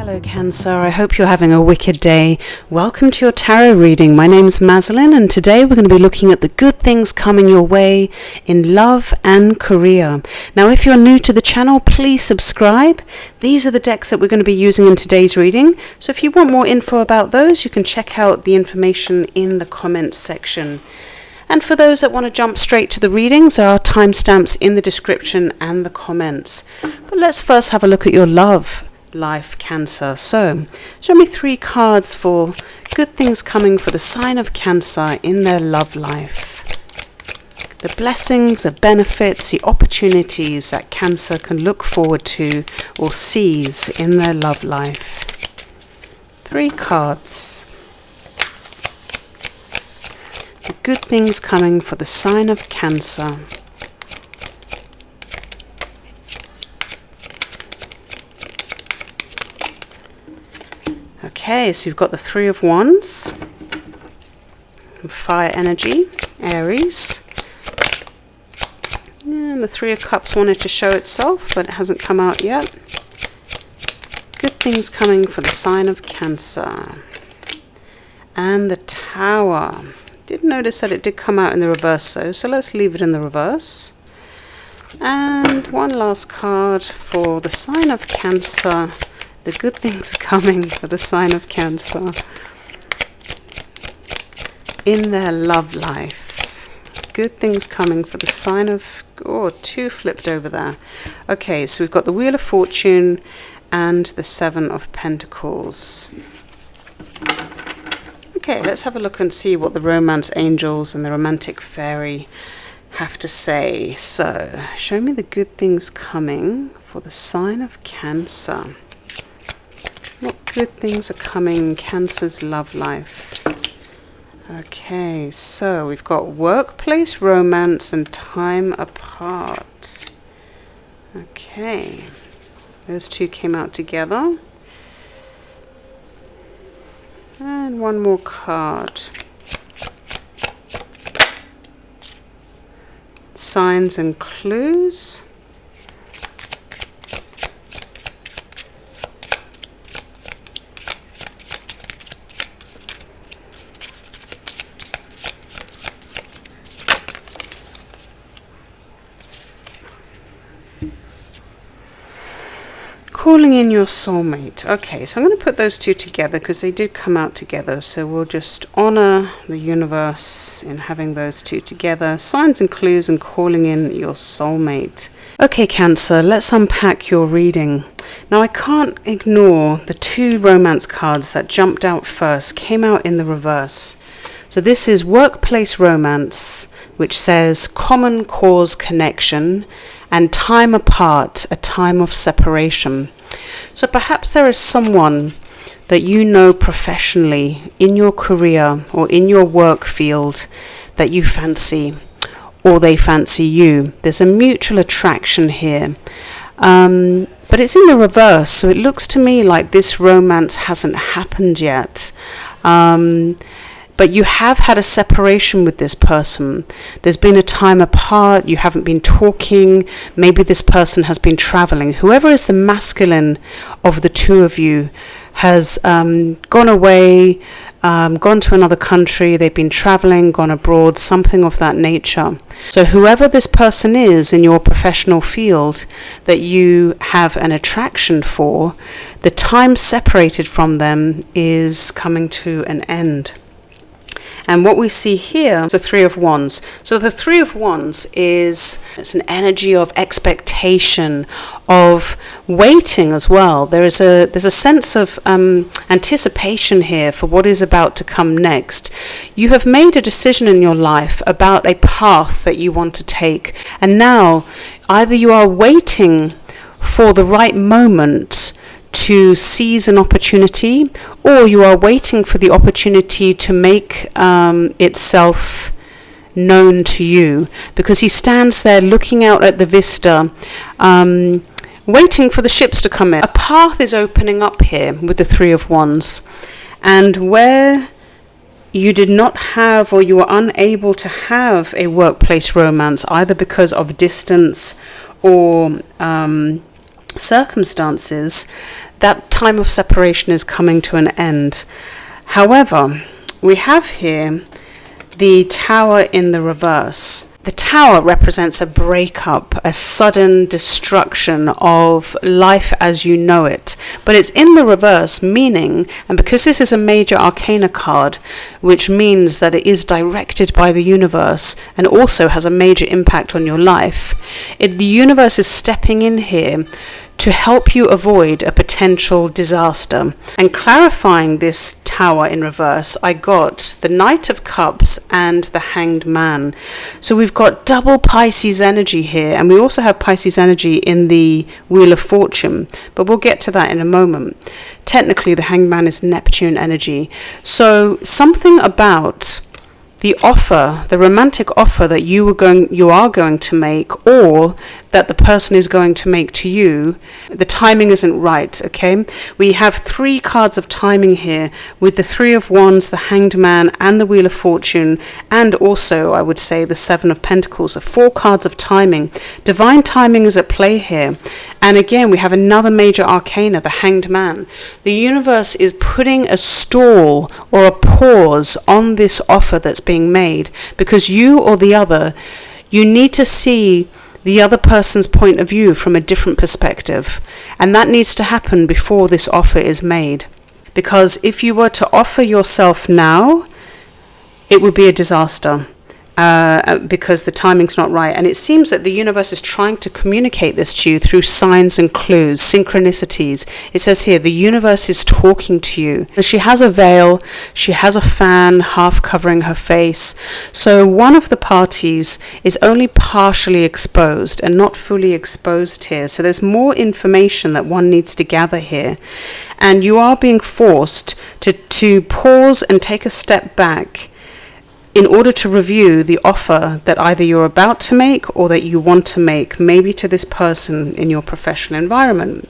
Hello Cancer, I hope you're having a wicked day. Welcome to your tarot reading. My name's Mazalyn and today we're going to be looking at the good things coming your way in love and career. Now if you're new to the channel, please subscribe. These are the decks that we're going to be using in today's reading. So if you want more info about those, you can check out the information in the comments section. And for those that want to jump straight to the readings, there are timestamps in the description and the comments. But let's first have a look at your love life, Cancer. So show me 3 cards for good things coming for the sign of Cancer in their love life. The blessings, the benefits, the opportunities that Cancer can look forward to or seize in their love life. 3 cards. The good things coming for the sign of Cancer. Okay, so you've got the 3 of Wands, fire energy, Aries, and the 3 of Cups wanted to show itself, but it hasn't come out yet. Good things coming for the sign of Cancer. And the Tower. Did notice that it did come out in the reverse though, so let's leave it in the reverse. And one last card for the sign of Cancer. The good things coming for the sign of Cancer in their love life. Good things coming for the sign of... Oh, 2 flipped over there. Okay, so we've got the Wheel of Fortune and the 7 of Pentacles. Okay, let's have a look and see what the romance angels and the romantic fairy have to say. So, show me the good things coming for the sign of Cancer. What good things are coming in Cancer's love life? Okay, so we've got workplace, romance, and time apart. Okay, those 2 came out together. And one more card. Signs and clues. Calling in your soulmate. Okay, so I'm going to put those 2 together because they did come out together. So we'll just honor the universe in having those 2 together. Signs and clues and calling in your soulmate. Okay, Cancer, let's unpack your reading. Now, I can't ignore the 2 romance cards that jumped out first, came out in the reverse. So this is workplace romance, which says common cause connection, and time apart, a time of separation. So perhaps there is someone that you know professionally in your career or in your work field that you fancy, or they fancy you. There's a mutual attraction here. But it's in the reverse, so it looks to me like this romance hasn't happened yet. But you have had a separation with this person. There's been a time apart, you haven't been talking, maybe this person has been traveling. Whoever is the masculine of the 2 of you has gone away, gone to another country, they've been traveling, gone abroad, something of that nature. So whoever this person is in your professional field that you have an attraction for, the time separated from them is coming to an end. And what we see here is the 3 of Wands. So the 3 of Wands it's an energy of expectation, of waiting as well. There's a sense of anticipation here for what is about to come next. You have made a decision in your life about a path that you want to take. And now either you are waiting for the right moment to seize an opportunity, or you are waiting for the opportunity to make itself known to you, because he stands there looking out at the vista, waiting for the ships to come in. A path is opening up here with the 3 of Wands, and where you did not have, or you were unable to have, a workplace romance, either because of distance or circumstances, that time of separation is coming to an end. However, we have here the Tower in the reverse. The Tower represents a breakup, a sudden destruction of life as you know it. But it's in the reverse, meaning, and because this is a major arcana card, which means that it is directed by the universe and also has a major impact on your life, the universe is stepping in here to help you avoid a potential disaster. And clarifying this Tower in reverse, I got the Knight of Cups and the Hanged Man. So we've got double Pisces energy here, and we also have Pisces energy in the Wheel of Fortune, but we'll get to that in a moment. Technically, the Hanged Man is Neptune energy. So something about the offer, the romantic offer that you are going to make, or that the person is going to make to you, the timing isn't right, okay? We have 3 cards of timing here with the 3 of Wands, the Hanged Man, and the Wheel of Fortune, and also, I would say, the 7 of Pentacles. So 4 cards of timing. Divine timing is at play here. And again, we have another major arcana, the Hanged Man. The universe is putting a stall or a pause on this offer that's being made, because you or the other, you need to see the other person's point of view from a different perspective, and that needs to happen before this offer is made. Because if you were to offer yourself now, it would be a disaster. Because the timing's not right. And it seems that the universe is trying to communicate this to you through signs and clues, synchronicities. It says here, the universe is talking to you. She has a veil, she has a fan half covering her face. So one of the parties is only partially exposed and not fully exposed here. So there's more information that one needs to gather here. And you are being forced to pause and take a step back in order to review the offer that either you're about to make or that you want to make, maybe to this person in your professional environment.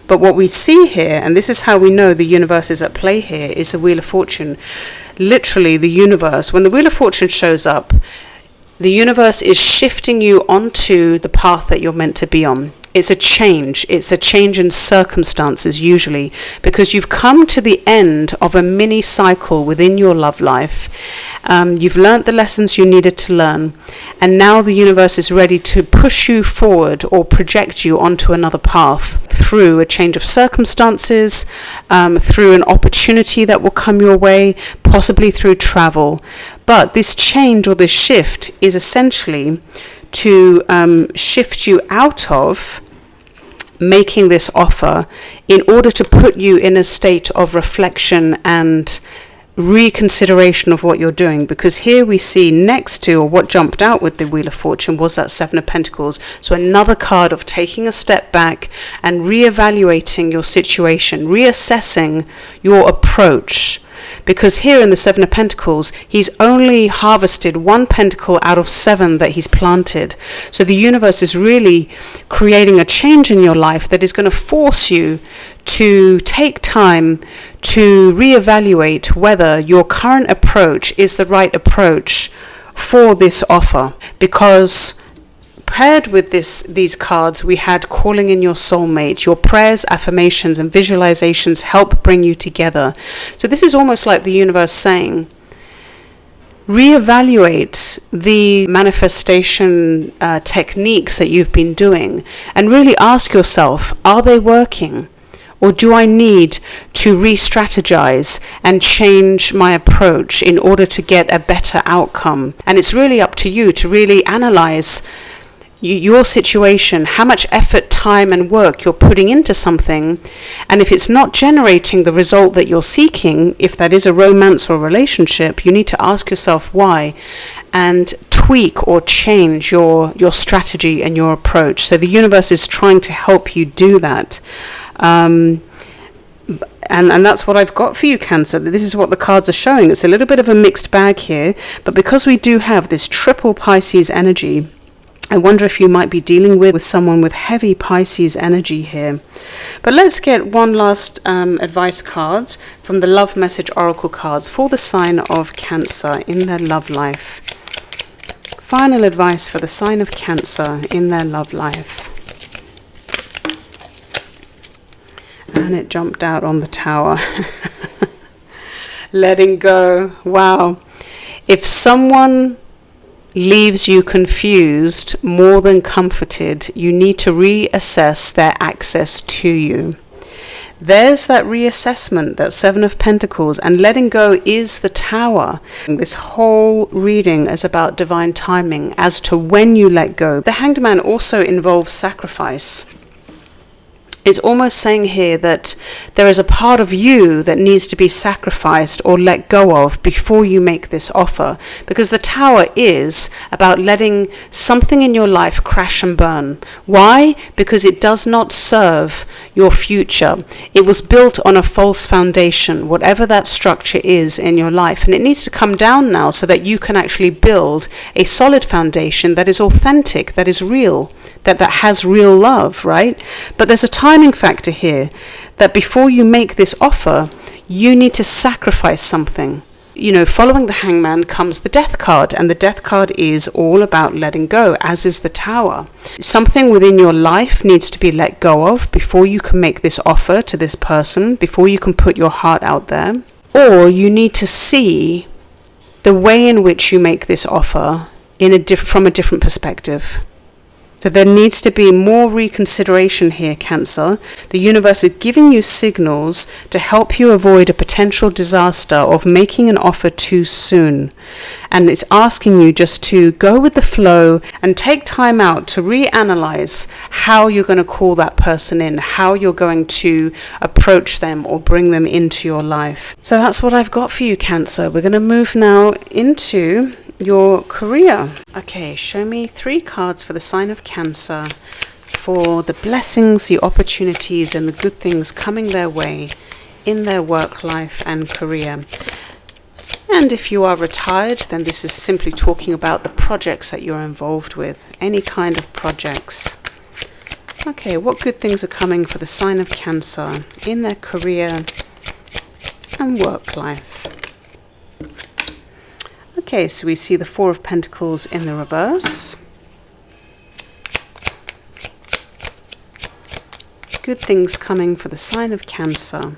But what we see here, and this is how we know the universe is at play here, is the Wheel of Fortune. Literally, the universe, when the Wheel of Fortune shows up, the universe is shifting you onto the path that you're meant to be on. It's a change in circumstances usually, because you've come to the end of a mini cycle within your love life. You've learnt the lessons you needed to learn, and now the universe is ready to push you forward or project you onto another path through a change of circumstances, through an opportunity that will come your way, possibly through travel. But this change or this shift is essentially to shift you out of making this offer in order to put you in a state of reflection and reconsideration of what you're doing. Because here we see next to, or what jumped out with the Wheel of Fortune, was that 7 of Pentacles. So another card of taking a step back and reevaluating your situation, reassessing your approach. Because here in the 7 of Pentacles, he's only harvested 1 pentacle out of 7 that he's planted. So the universe is really creating a change in your life that is going to force you to take time to reevaluate whether your current approach is the right approach for this offer. Because paired with these cards, we had calling in your soulmate. Your prayers, affirmations, and visualizations help bring you together. So this is almost like the universe saying, reevaluate the manifestation techniques that you've been doing and really ask yourself, are they working? Or do I need to re-strategize and change my approach in order to get a better outcome? And it's really up to you to really analyze your situation, how much effort, time and work you're putting into something, and if it's not generating the result that you're seeking, if that is a romance or relationship, you need to ask yourself why and tweak or change your strategy and your approach. So the universe is trying to help you do that. And that's what I've got for you, Cancer. This is what the cards are showing. It's a little bit of a mixed bag here, but because we do have this triple Pisces energy, I wonder if you might be dealing with someone with heavy Pisces energy here. But let's get one last advice card from the Love Message Oracle cards for the sign of Cancer in their love life. Final advice for the sign of Cancer in their love life. And it jumped out on the Tower. Letting go. Wow. If someone leaves you confused more than comforted, you need to reassess their access to you. There's that reassessment, that Seven of Pentacles, and letting go is the Tower. This whole reading is about divine timing as to when you let go. The Hanged Man also involves sacrifice. It's almost saying here that there is a part of you that needs to be sacrificed or let go of before you make this offer. Because the Tower is about letting something in your life crash and burn. Why? Because it does not serve your future. It was built on a false foundation, whatever that structure is in your life. And it needs to come down now so that you can actually build a solid foundation that is authentic, that is real, that has real love, right? But there's a timing factor here, that before you make this offer, you need to sacrifice something. You know, following the Hangman comes the Death card, and the Death card is all about letting go, as is the Tower. Something within your life needs to be let go of before you can make this offer to this person, before you can put your heart out there. Or you need to see the way in which you make this offer from a different perspective. So there needs to be more reconsideration here, Cancer. The universe is giving you signals to help you avoid a potential disaster of making an offer too soon. And it's asking you just to go with the flow and take time out to reanalyze how you're going to call that person in, how you're going to approach them or bring them into your life. So that's what I've got for you, Cancer. We're going to move now into your career. Okay, show me 3 cards for the sign of Cancer for the blessings, the opportunities, and the good things coming their way in their work life and career. And if you are retired, then this is simply talking about the projects that you're involved with, any kind of projects. Okay, what good things are coming for the sign of Cancer in their career and work life? Okay, so we see the Four of Pentacles in the reverse. Good things coming for the sign of Cancer.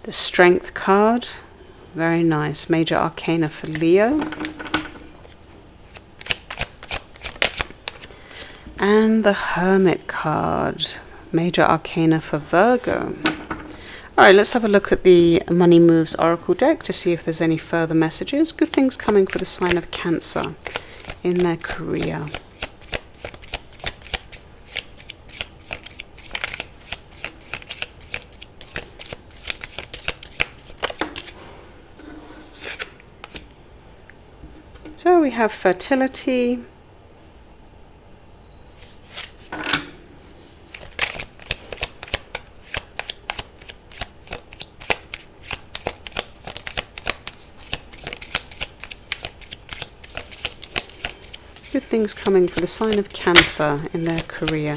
The Strength card, very nice. Major Arcana for Leo. And the Hermit card, Major Arcana for Virgo. Alright, let's have a look at the Money Moves Oracle deck to see if there's any further messages. Good things coming for the sign of Cancer in their career. So we have Fertility. Good things coming for the sign of Cancer in their career.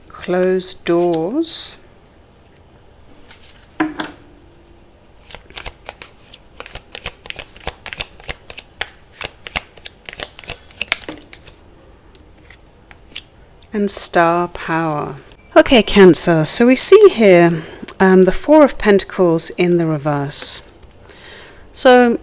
Closed doors. And Star Power. Okay, Cancer, so we see here the Four of Pentacles in the reverse. So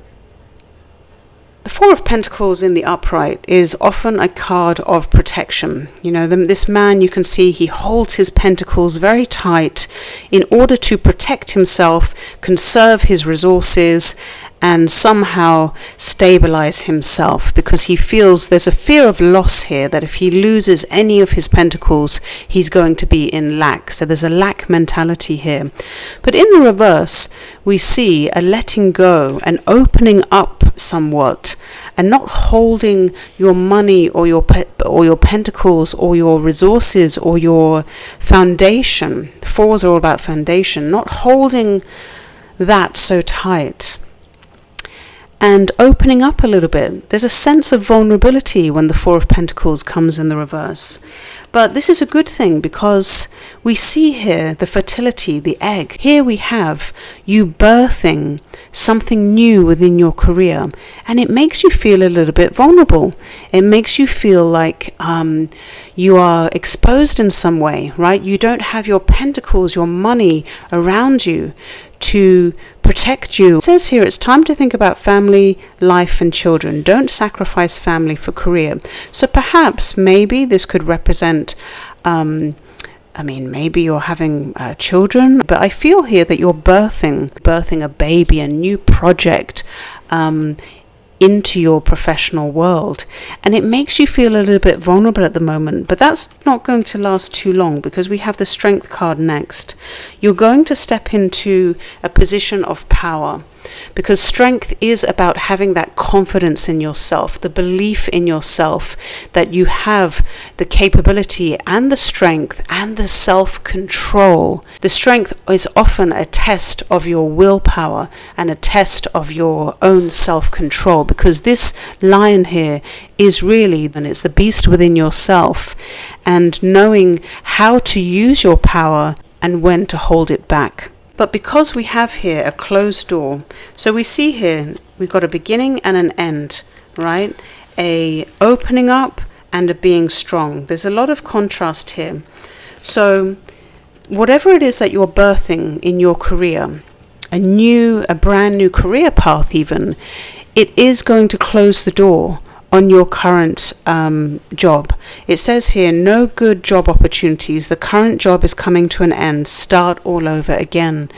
the Four of Pentacles in the upright is often a card of protection. You know, this man, you can see he holds his pentacles very tight in order to protect himself, conserve his resources, and somehow stabilize himself, because he feels there's a fear of loss here, that if he loses any of his pentacles, he's going to be in lack. So there's a lack mentality here. But in the reverse, we see a letting go, an opening up somewhat, and not holding your money or your pentacles or your resources or your foundation. The fours are all about foundation, not holding that so tight. and opening up a little bit. There's a sense of vulnerability when the Four of Pentacles comes in the reverse. But this is a good thing because we see here the fertility, the egg. Here we have you birthing something new within your career, and it makes you feel a little bit vulnerable. It makes you feel like you are exposed in some way, right? You don't have your pentacles, your money around you to protect you. It says here it's time to think about family, life and children. Don't sacrifice family for career. So perhaps maybe this could represent maybe you're having children, but I feel here that you're birthing a baby, a new project into your professional world, and it makes you feel a little bit vulnerable at the moment, but that's not going to last too long because we have the Strength card next. You're going to step into a position of power, because strength is about having that confidence in yourself, the belief in yourself that you have the capability and the strength and the self-control. The strength is often a test of your willpower and a test of your own self-control, because this lion here is really, and it's the beast within yourself, and knowing how to use your power and when to hold it back. But because we have here a closed door, so we see here we've got a beginning and an end, right? A opening up and a being strong. There's a lot of contrast here. So whatever it is that you're birthing in your career, a brand new career path even, it is going to close the door on your current job. It says here, no good job opportunities. The current job is coming to an end. Start all over again.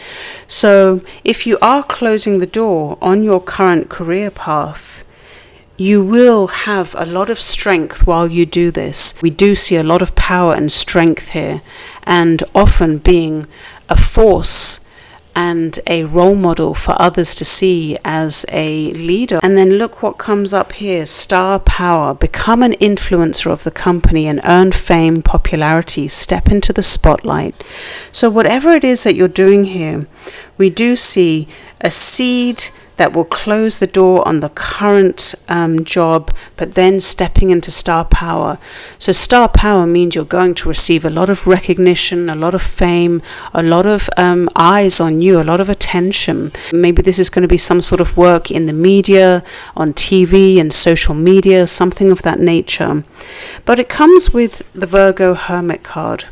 So if you are closing the door on your current career path, you will have a lot of strength while you do this. We do see a lot of power and strength here, and often being a force and a role model for others to see as a leader. And then look what comes up here, star power. Become an influencer of the company and earn fame, popularity, step into the spotlight. So whatever it is that you're doing here, we do see a seed that will close the door on the current job, but then stepping into star power. So star power means you're going to receive a lot of recognition, a lot of fame, a lot of eyes on you, a lot of attention. Maybe this is going to be some sort of work in the media, on TV and social media, something of that nature. But it comes with the Virgo Hermit card.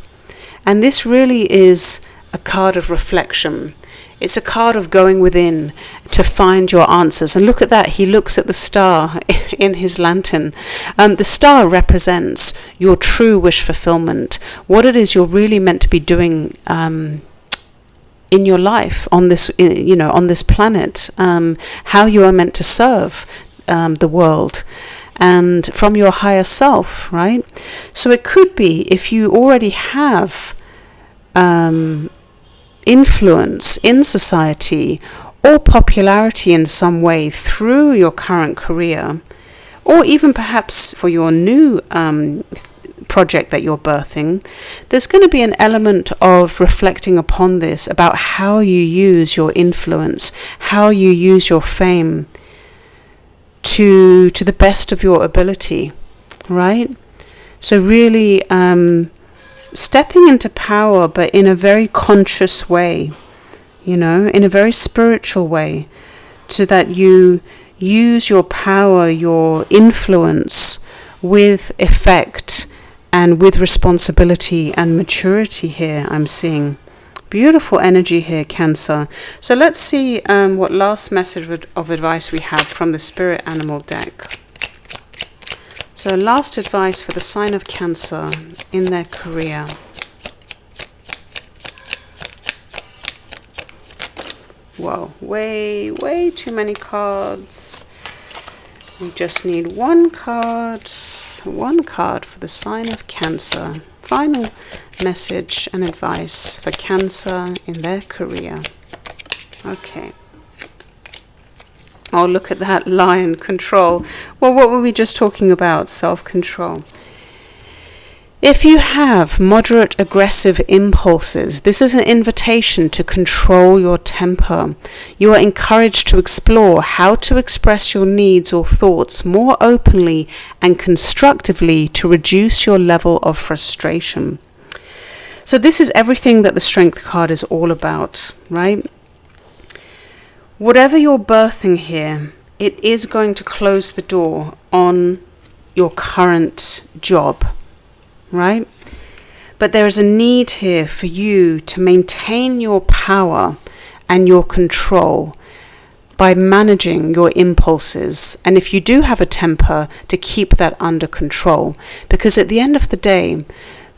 And this really is a card of reflection. It's a card of going within to find your answers. And look at that. He looks at the star in his lantern. The star represents your true wish fulfillment, what it is you're really meant to be doing in your life on this, on this planet, how you are meant to serve the world, and from your higher self, right? So it could be, if you already have influence in society or popularity in some way through your current career, or even perhaps for your new project that you're birthing, there's going to be an element of reflecting upon this, about how you use your influence, how you use your fame to the best of your ability, right? So really stepping into power, but in a very conscious way, in a very spiritual way, so that you use your power, your influence with effect and with responsibility and maturity here. I'm seeing beautiful energy here, Cancer. So let's see what last message of advice we have from the Spirit Animal deck. So last advice for the sign of Cancer in their career. Whoa, way too many cards. We just need one card for the sign of Cancer. Final message and advice for Cancer in their career. Okay. Oh, look at that, lion, control. Well, what were we just talking about? Self-control. If you have moderate aggressive impulses, this is an invitation to control your temper. You are encouraged to explore how to express your needs or thoughts more openly and constructively to reduce your level of frustration. So this is everything that the Strength card is all about, right? Whatever you're birthing here, it is going to close the door on your current job, right? But there is a need here for you to maintain your power and your control by managing your impulses. And if you do have a temper, to keep that under control. Because at the end of the day,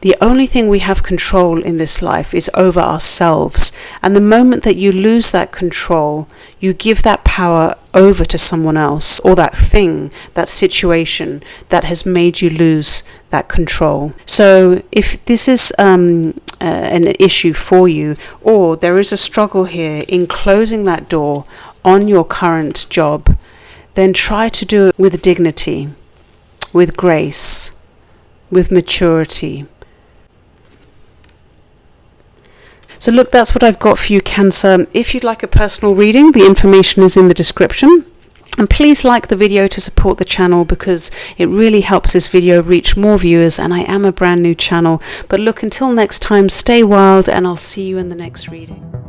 the only thing we have control in this life is over ourselves. And the moment that you lose that control, you give that power over to someone else, or that thing, that situation that has made you lose that control. So if this is an issue for you, or there is a struggle here in closing that door on your current job, then try to do it with dignity, with grace, with maturity. So look, that's what I've got for you, Cancer. If you'd like a personal reading, the information is in the description. And please like the video to support the channel, because it really helps this video reach more viewers, and I am a brand new channel. But look, until next time, stay wild, and I'll see you in the next reading.